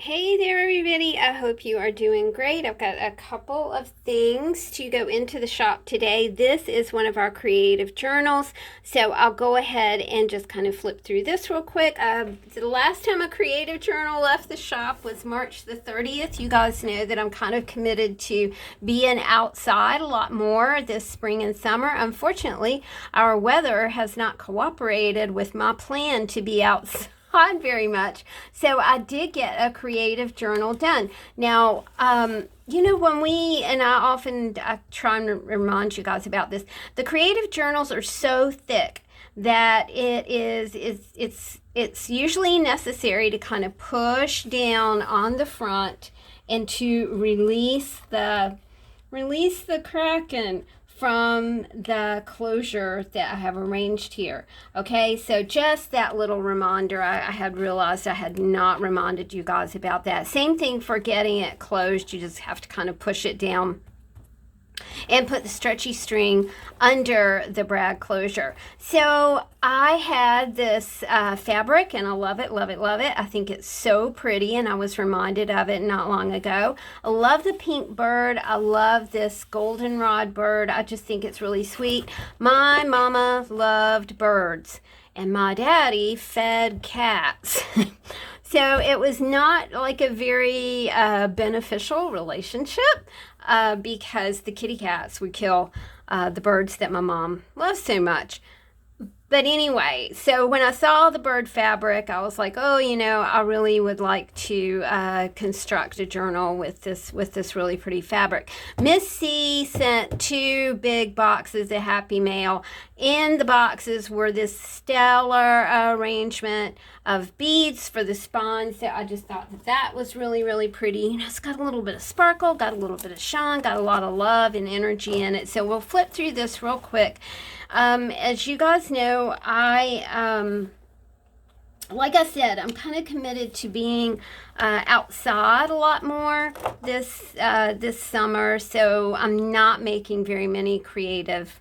Hey there, everybody. I hope you are doing great. I've got a couple of things to go into the shop today. This is one of our creative journals, so I'll go ahead and just kind of flip through this real quick. The last time a creative journal left the shop was March the 30th. You guys know that I'm kind of committed to being outside a lot more this spring and summer. Unfortunately, our weather has not cooperated with my plan to be outside very much. So I did get a creative journal done. Now, when I try and remind you guys about this, the creative journals are so thick that it's usually necessary to kind of push down on the front and to release the kraken from the closure that I have arranged here. Okay, so just that little reminder. I had realized I had not reminded you guys about that. Same thing for getting it closed. You just have to kind of push it down and put the stretchy string under the brad closure. So I had this fabric, and I love it, love it, love it. I think it's so pretty, and I was reminded of it not long ago. I love the pink bird. I love this goldenrod bird. I just think it's really sweet. My mama loved birds, and my daddy fed cats. So it was not like a very beneficial relationship because the kitty cats would kill the birds that my mom loves so much. But anyway, so when I saw the bird fabric, I was like, oh, I really would like to construct a journal with this really pretty fabric. Miss C sent 2 big boxes of Happy Mail. In the boxes were this stellar arrangement of beads for the spines. So I just thought that was really, really pretty. It's got a little bit of sparkle, got a little bit of shine, got a lot of love and energy in it. So we'll flip through this real quick. As you guys know, like I said, I'm kind of committed to being outside a lot more this summer, so I'm not making very many creative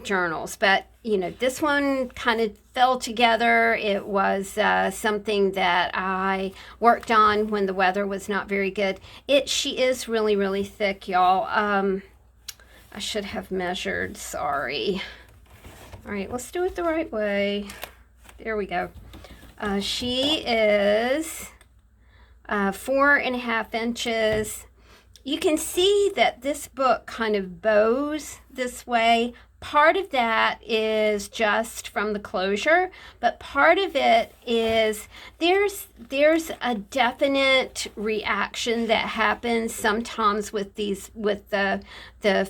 journals. But this one kind of fell together. It was something that I worked on when the weather was not very good. She is really, really thick, y'all. I should have measured, sorry. All right, let's do it the right way. There we go. She is 4.5 inches. You can see that this book kind of bows this way. Part of that is just from the closure, but part of it is there's a definite reaction that happens sometimes with the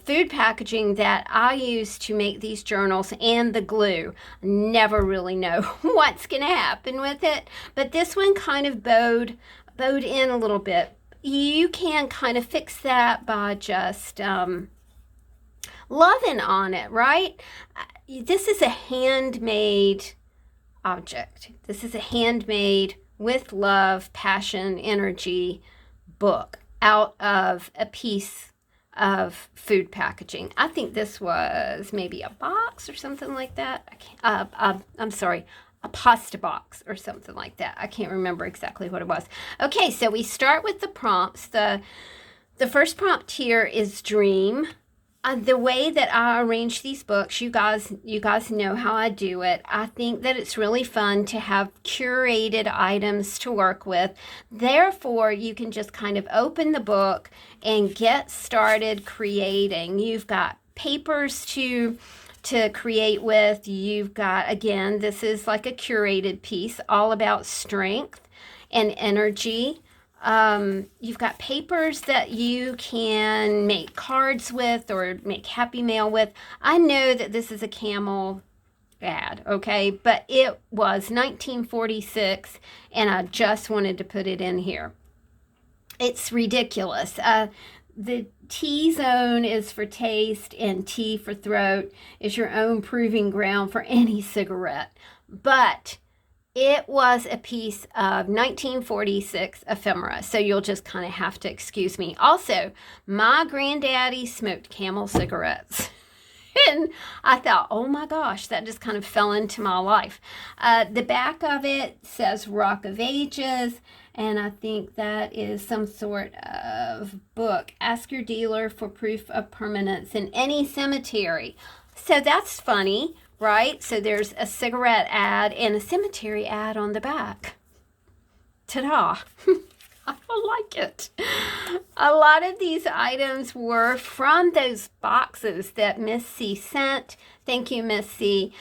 food packaging that I use to make these journals and the glue. Never really know what's going to happen with it, but this one kind of bowed in a little bit. You can kind of fix that by just loving on it, right? This is a handmade object. This is a handmade with love, passion, energy book out of a piece of food packaging. I think this was maybe a box or something like that. I'm sorry, a pasta box or something like that. I can't remember exactly what it was. Okay, so we start with the prompts. The first prompt here is dream. The way that I arrange these books, you guys know how I do it. I think that it's really fun to have curated items to work with. Therefore, you can just kind of open the book and get started creating. You've got papers to create with. You've got, again, this is like a curated piece all about strength and energy. You've got papers that you can make cards with or make Happy Mail with. I know that this is a camel ad, okay, but it was 1946 and I just wanted to put it in here. It's ridiculous. The T zone is for taste and T for throat is your own proving ground for any cigarette. But it was a piece of 1946 ephemera, so you'll just kind of have to excuse me. Also, my granddaddy smoked Camel cigarettes. And I thought, oh my gosh, that just kind of fell into my life. The back of it says Rock of Ages, And I think that is some sort of book. Ask your dealer for proof of permanence in any cemetery. So that's funny, right? So there's a cigarette ad and a cemetery ad on the back. Ta-da! I like it. A lot of these items were from those boxes that Miss C sent. Thank you, Miss C.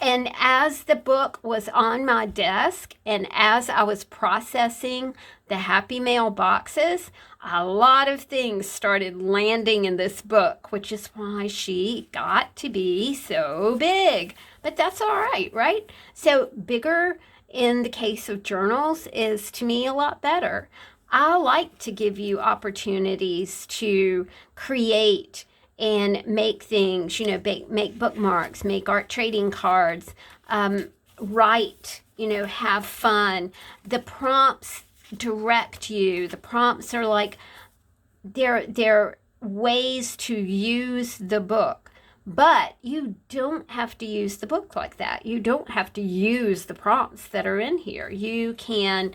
And as the book was on my desk and as I was processing the Happy Mail boxes, a lot of things started landing in this book, which is why she got to be so big. But that's all right, right? So bigger in the case of journals is, to me, a lot better. I like to give you opportunities to create and make things, make bookmarks, make art trading cards, write, have fun. The prompts direct you. The prompts are like, they're ways to use the book. But you don't have to use the book like that. You don't have to use the prompts that are in here. You can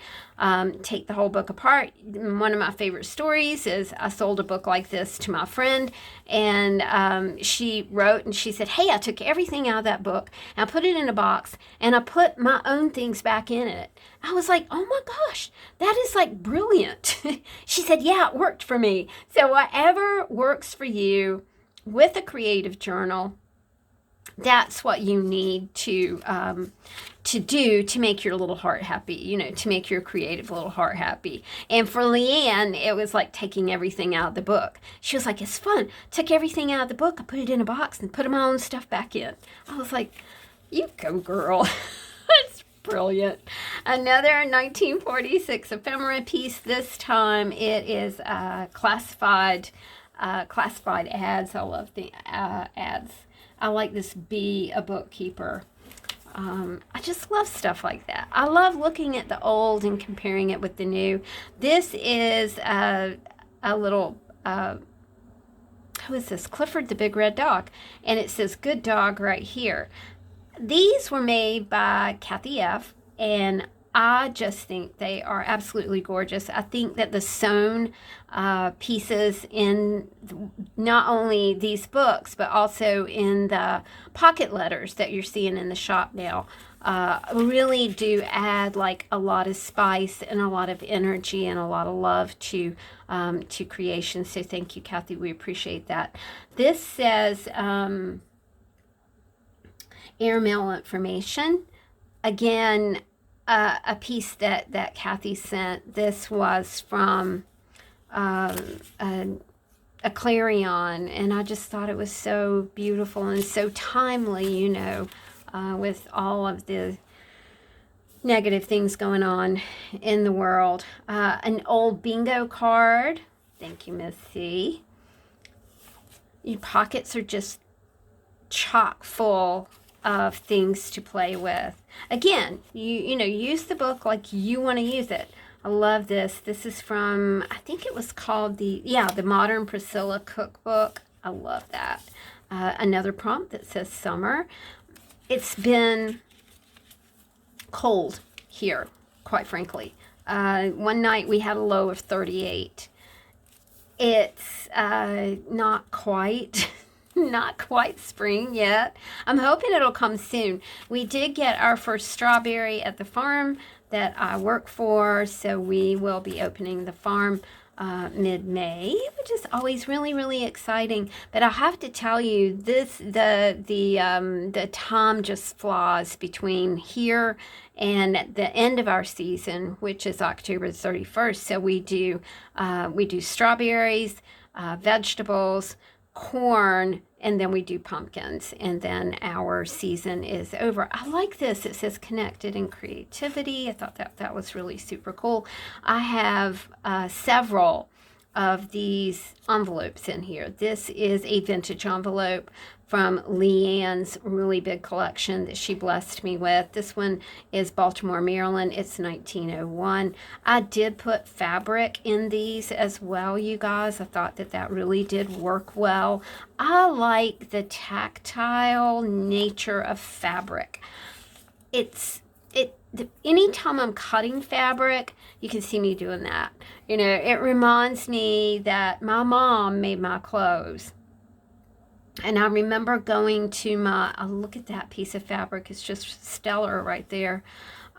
take the whole book apart. One of my favorite stories is I sold a book like this to my friend, and she wrote and she said, hey, I took everything out of that book and I put it in a box and I put my own things back in it. I was like, oh my gosh, that is like brilliant. She said, yeah, it worked for me. So whatever works for you with a creative journal, that's what you need to do to make your little heart happy, to make your creative little heart happy. And for Leanne, it was like taking everything out of the book. She was like, it's fun. Took everything out of the book, I put it in a box and put my own stuff back in. I was like, you go, girl. It's brilliant. Another 1946 ephemera piece. This time it is classified ads. I love the ads. I like this Be a Bookkeeper. I just love stuff like that. I love looking at the old and comparing it with the new. This is a little, who is this? Clifford the Big Red Dog. And it says Good Dog right here. These were made by Kathy F. And I just think they are absolutely gorgeous. I think that the sewn pieces in not only these books, but also in the pocket letters that you're seeing in the shop now, really do add like a lot of spice and a lot of energy and a lot of love to creation. So thank you, Kathy. We appreciate that. This says airmail information. Again, a piece that Kathy sent. This was from a Clarion, and I just thought it was so beautiful and so timely, with all of the negative things going on in the world. An old bingo card. Thank you, Miss C. Your pockets are just chock full of things to play with. Again, you use the book like you want to use it. I love this. This is from, I think it was called the Modern Priscilla Cookbook. I love that. Another prompt that says summer. It's been cold here, quite frankly. One night we had a low of 38. It's not quite spring yet. I'm hoping it'll come soon. We did get our first strawberry at the farm that I work for, so we will be opening the farm mid-May, which is always really, really exciting. But I have to tell you, the time just flies between here and the end of our season, which is October 31st. So we do strawberries, vegetables, corn, and then we do pumpkins, and then our season is over. I like this. It says connected in creativity. I thought that was really super cool. I have several of these envelopes in here. This is a vintage envelope from Leanne's really big collection that she blessed me with. This one is Baltimore, Maryland. It's 1901. I did put fabric in these as well, you guys. I thought that really did work well. I like the tactile nature of fabric. It anytime I'm cutting fabric, you can see me doing that. You know, it reminds me that my mom made my clothes. And I remember going to my, oh, look at that piece of fabric. It's just stellar right there.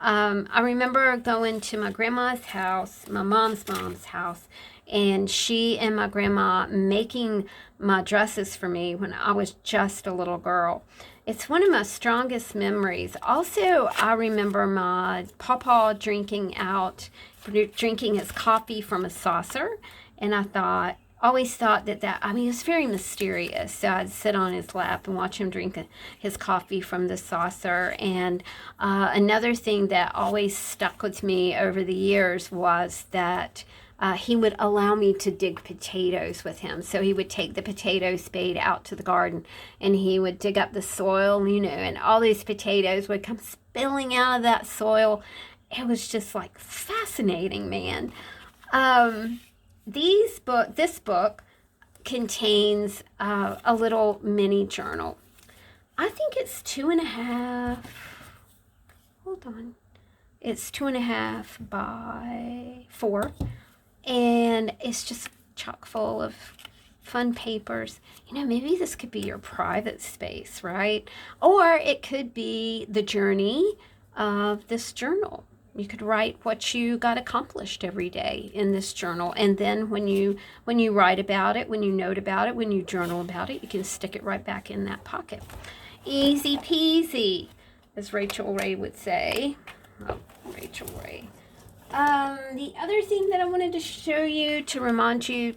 I remember going to my grandma's house, my mom's house, and she and my grandma making my dresses for me when I was just a little girl. It's one of my strongest memories. Also, I remember my papa drinking his coffee from a saucer, and always thought I mean, it was very mysterious. So I'd sit on his lap and watch him drink his coffee from the saucer. And another thing that always stuck with me over the years was that he would allow me to dig potatoes with him. So he would take the potato spade out to the garden and he would dig up the soil, you know, and all these potatoes would come spilling out of that soil. It was just like fascinating, man. This book contains a little mini journal. I think it's 2.5. Hold on. It's 2.5 by 4. And it's just chock full of fun papers. You know, maybe this could be your private space, right? Or it could be the journey of this journal. You could write what you got accomplished every day in this journal. And then when you write about it, when you note about it, when you journal about it, you can stick it right back in that pocket. Easy peasy, as Rachel Ray would say. Oh, Rachel Ray. The other thing that I wanted to show you to remind you,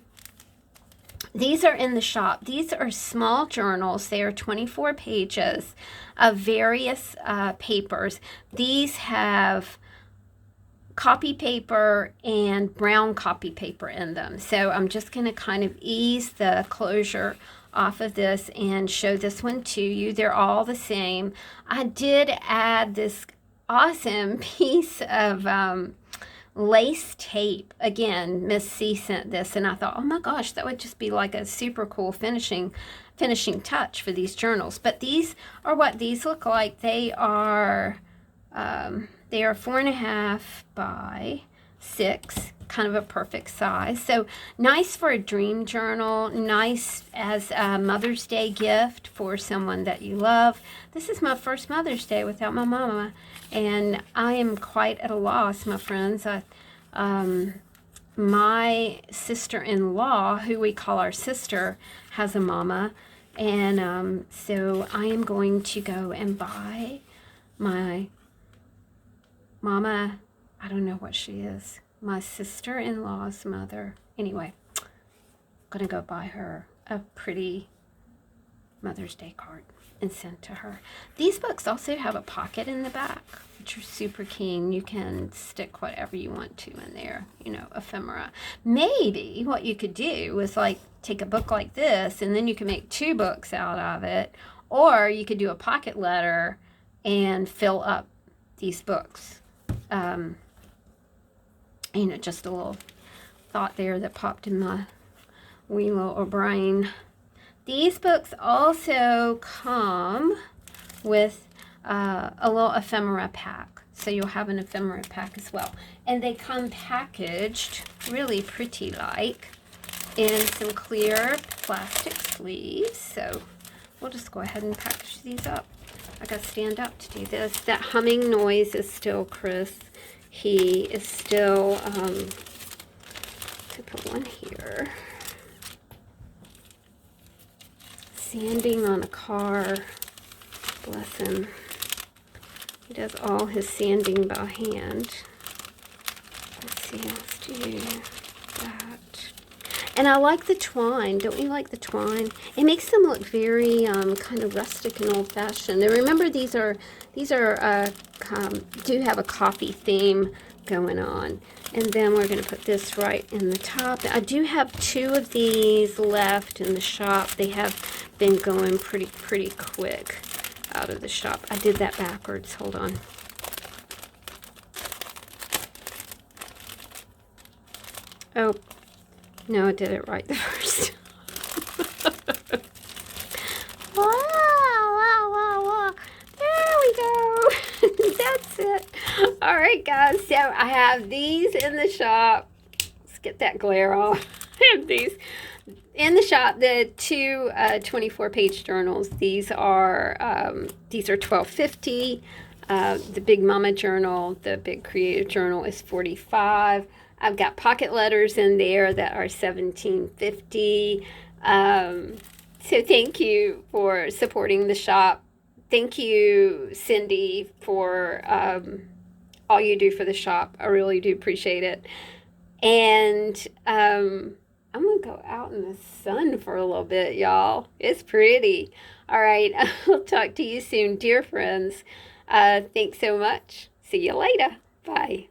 these are in the shop. These are small journals. They are 24 pages of various papers. These have copy paper and brown copy paper in them. So I'm just going to kind of ease the closure off of this and show this one to you. They're all the same. I did add this awesome piece of lace tape. Again, Miss C sent this and I thought, oh my gosh, that would just be like a super cool finishing touch for these journals. But these are what these look like. They are 4.5 by 6, kind of a perfect size. So nice for a dream journal, nice as a Mother's Day gift for someone that you love. This is my first Mother's Day without my mama, and I am quite at a loss, my friends. My sister-in-law, who we call our sister, has a mama, and so I am going to go and buy my mama, I don't know what she is, my sister-in-law's mother. Anyway, I'm going to go buy her a pretty Mother's Day card and send to her. These books also have a pocket in the back, which are super keen. You can stick whatever you want to in there, you know, ephemera. Maybe what you could do is like take a book like this and then you can make 2 books out of it, or you could do a pocket letter and fill up these books. You know, just a little thought there that popped in my wee little brain. These books also come with a little ephemera pack. So you'll have an ephemera pack as well. And they come packaged really pretty like in some clear plastic sleeves. So we'll just go ahead and package these up. I gotta stand up to do this. That humming noise is still Chris. He is still, to put one here, sanding on a car. Bless him. He does all his sanding by hand. Let's see, let's do that. And I like the twine. Don't you like the twine? It makes them look very kind of rustic and old-fashioned. And remember, these do have a coffee theme going on. And then we're going to put this right in the top. I do have 2 of these left in the shop. They have been going pretty quick out of the shop. I did that backwards. Hold on. Oh. No, I did it right the first. Wow. There we go. That's it. All right, guys. So I have these in the shop. Let's get that glare off. I have these in the shop. The two 24-page journals. These are $12.50. The Big Mama journal, the Big Creative journal is $45. I've got pocket letters in there that are $17.50. So thank you for supporting the shop. Thank you, Cindy, for all you do for the shop. I really do appreciate it. And I'm going to go out in the sun for a little bit, y'all. It's pretty. All right. I'll talk to you soon, dear friends. Thanks so much. See you later. Bye.